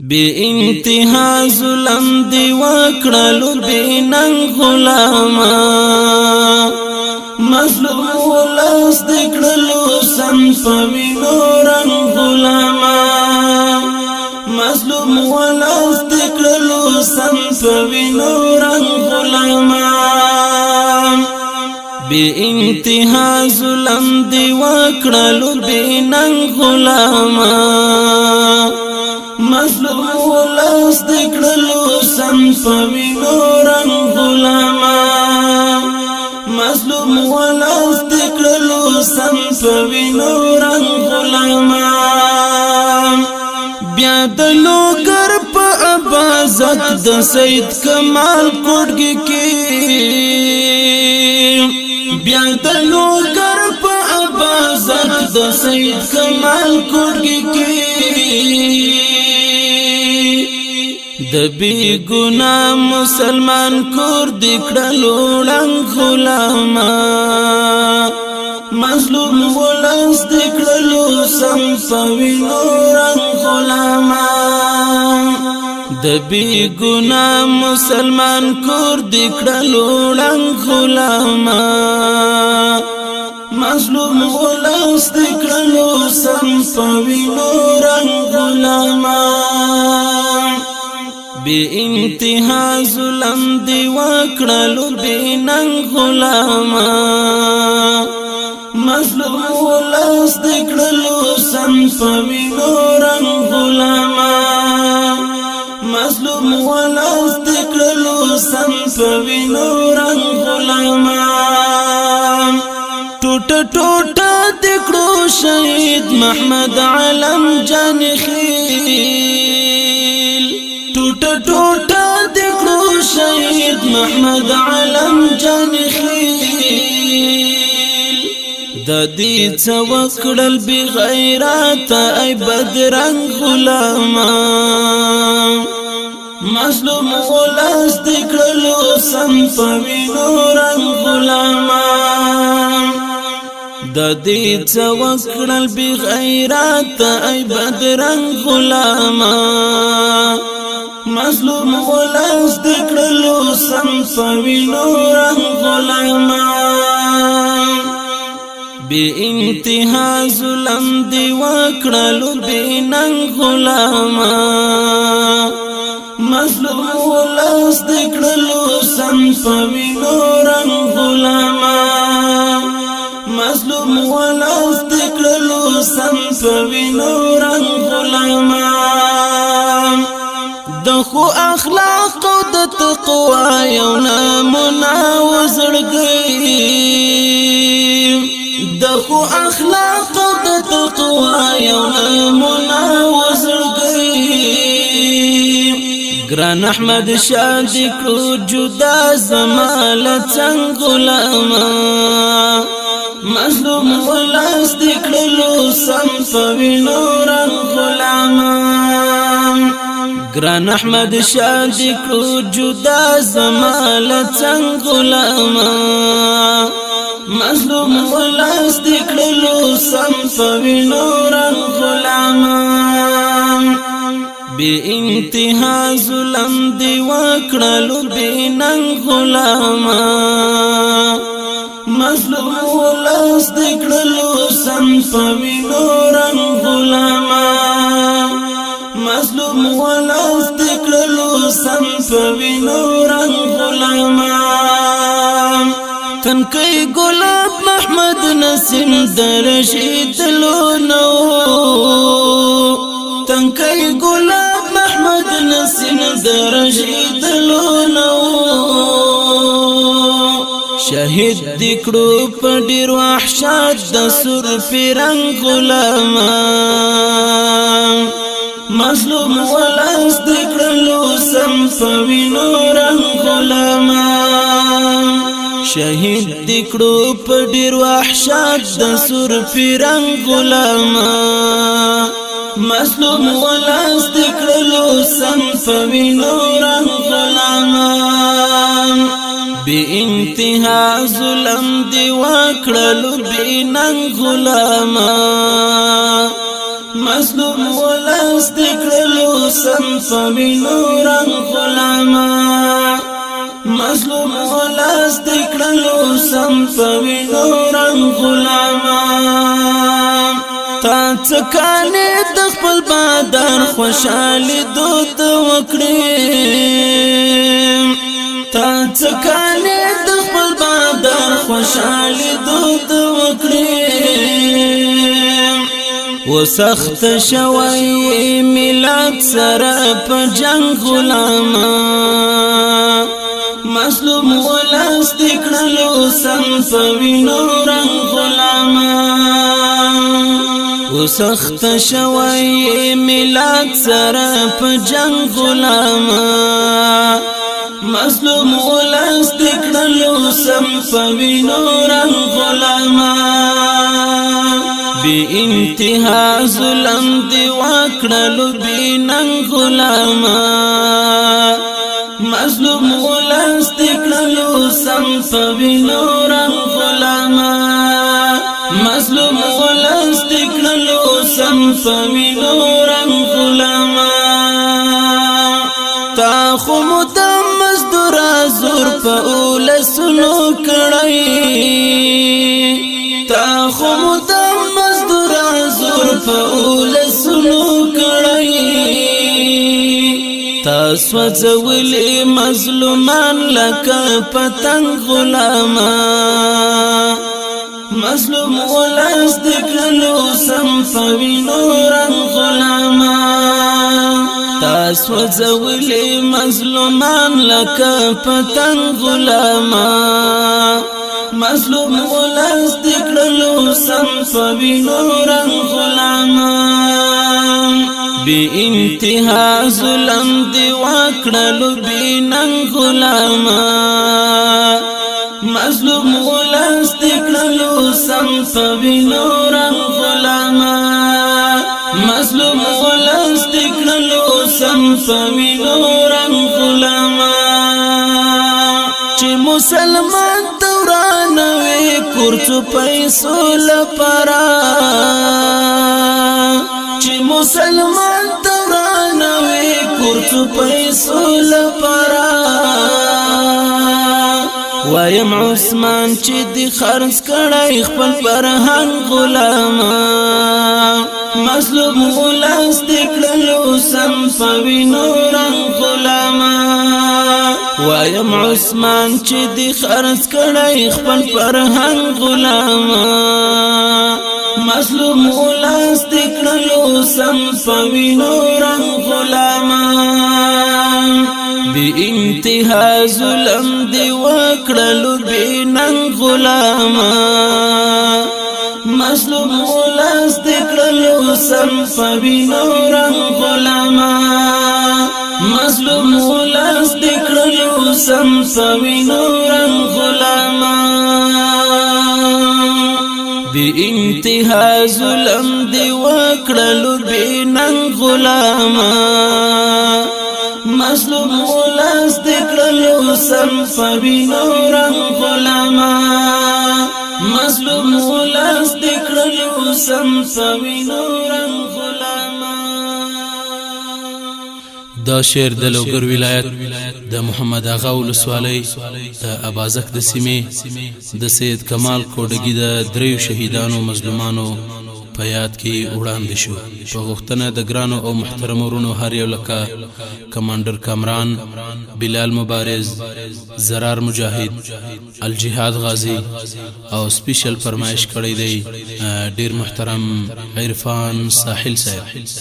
بی انتها ظلم دی وکړلو بیننګ غلاما مظلوم ولس دکړلو سم پوینو رنگ غلاما مظلوم ولس دکړلو سم پوینو رنگ غلاما بی انتها ظلم دی وکړلو بیننګ غلاما مظلوم ولس دکړلو سم پوینو رنگ غلاما مظلوم ولس دکړلو سم پوینو رنگ غلاما بیا د لوګر په ابازت د سید کمال کوټګي کې بیا د لوګر په ابازت د سید کمال کوټګي کې د بی گناه مسلمان کور دکړلو ړنګ غلاما مظلوم ولس دکړلو سم پوینو رنگ غلاما د بی گناه مسلمان کور دکړلو ړنګ غلاما مظلوم ولس دکړلو سم پوینو رنگ غلاما بی انتها ظلم دی وکړلو بیننګ غلاما مظلوم ولس دکړلو سم پوینو رنگ غلاما مظلوم ولس دکړلو سم پوینو رنگ غلاما ټوټه ټوټه دکړو شهید محمد علم جان خیل ټوټه ټوټه دکړو شهید محمد علم جان خیل د دې څه وکړل بی غیرت ای بدرنګ غلاما مظلوم ولس دکړلو سم پوینو رنگ غلاما د دې څه وکړل بی غیرت ای بدرنګ غلاما مظلوم ولس دکړلو سم پوینو رنگ غلاما بی انتها ظلم دی وکړلو بیننګ غلاما مظلوم ولس دکړلو سم پوینو رنگ غلاما مظلوم ولس دکړلو سم پوینو رنگ غلاما د خو اخلاق او د تقوا یو نمونه وزړګي د خو اخلاق او د تقوا یو نمونه وزړګي ګران احمد شاه دکړو جدا زماله څنګه غلاما مظلوم ولس دکړلو سم پوینو رنگ غلاما ګران احمد شاه دکړو جدا زماله څنګه غلاما مظلوم ولس دکړلو سم پوینو رنگ غلاما بی انتها ظلم دی وکړلو بیننګ غلاما مظلوم ولس دکړلو سم پوینو رنگ غلاما مظلوم ولس دکړلو سم پوینو رنگ غلاما تنکی گلاب محمد نسیم درشید لونو تنکی گلاب محمد نسیم درشید لونو شهید دکړو په ډیر وحشت د سر پیرنګ غلاما مظلوم ولس دکړلو سم پوینو رنگ غلاما شهید دکړو په ډیر وحشت د سر پیرنګ غلاما مظلوم ولس دکړلو سم پوینو رنگ غلاما بی انتها ظلم دی وکړلو بیننګ غلاما مظلوم ولست کړلو سم په وینو رنګ غلاما مظلوم ولست کړلو سم په وینو رنګ غلاما تا څکانې د خپل بدن خوشالي دود وکړې تا څکانې د خپل بدن خوشالي دود وکړې وسخت شوی ملت سره په جنگ غلاما مظلوم ولست کړلو سم په وینو رنګ غلاما وسخت شوی ملت سره په جنگ غلاما مظلوم ولست کړلو سم په وینو رنګ غلاما بی انتها ظلم دی وکړلو بی ننګ غلاما مظلوم ولست کړلو سم په وینو رنګ غلاما مظلوم ولست کړلو سم په وینو رنګ غلاما تا خو مدام مزدور زور په اولسونو کړی تا خو مدام مزدور زور په اولسونو کړی تا سوځولې مظلومان لکه پتنګ غلاما مظلوم ولست کړلو سم په وینو رنګ غلاما تا سوځولې مظلومان لکه پتنګ غلاما مظلوم ولست کړلو سم په وینو رنګ غلاما بی انتها ظلم دی وکړلو بی ننګ غلاما مظلوم ولست کړلو سم په وینو رنګ غلاما مظلوم ولست کړلو سم په وینو رنګ غلاما چې مسلمان دوران وی کورڅو پیسو لپاره چې مسلمان دوران وی کورڅو پیسو لپاره وایم عثمان چې دی خرڅ کړای خپل فرهنګ غلاما مظلوم ولست کړلو سم په وینو رنګ غلاما وایم عثمان چې دی خرڅ کړای خپل فرهنګ غلاما مظلوم ولست کړلو سم په وینو رنګ غلاما بی انتها ظلم دی وکړلو بی ننګ غلاما مظلوم ولست کړلو سم په وینو رنګ غلاما مظلوم ولست کړلو سم په وینو رنګ غلاما بی انتها ظلم دی وکړلو بی ننګ غلاما مظلوم ولست کړلو سم په وینو رنګ غلاما مظلوم ولست کړلو سم په وینو رنګ غلاما دا شعر د لوګر ولایت د محمد اغا ولسوالۍ د ابازک د سیمې د سید کمال کوډګي د دریو شهیدانو مظلومانو په یاد کې وړاندې شو په غوښتنه د ګرانو او محترمو ورونو هر یو لکه کمانډر کامران بلال مبارز زرار مجاهد الجهاد غازی او سپیشل فرمایش کړی دی ډیر محترم عرفان ساحل صاحب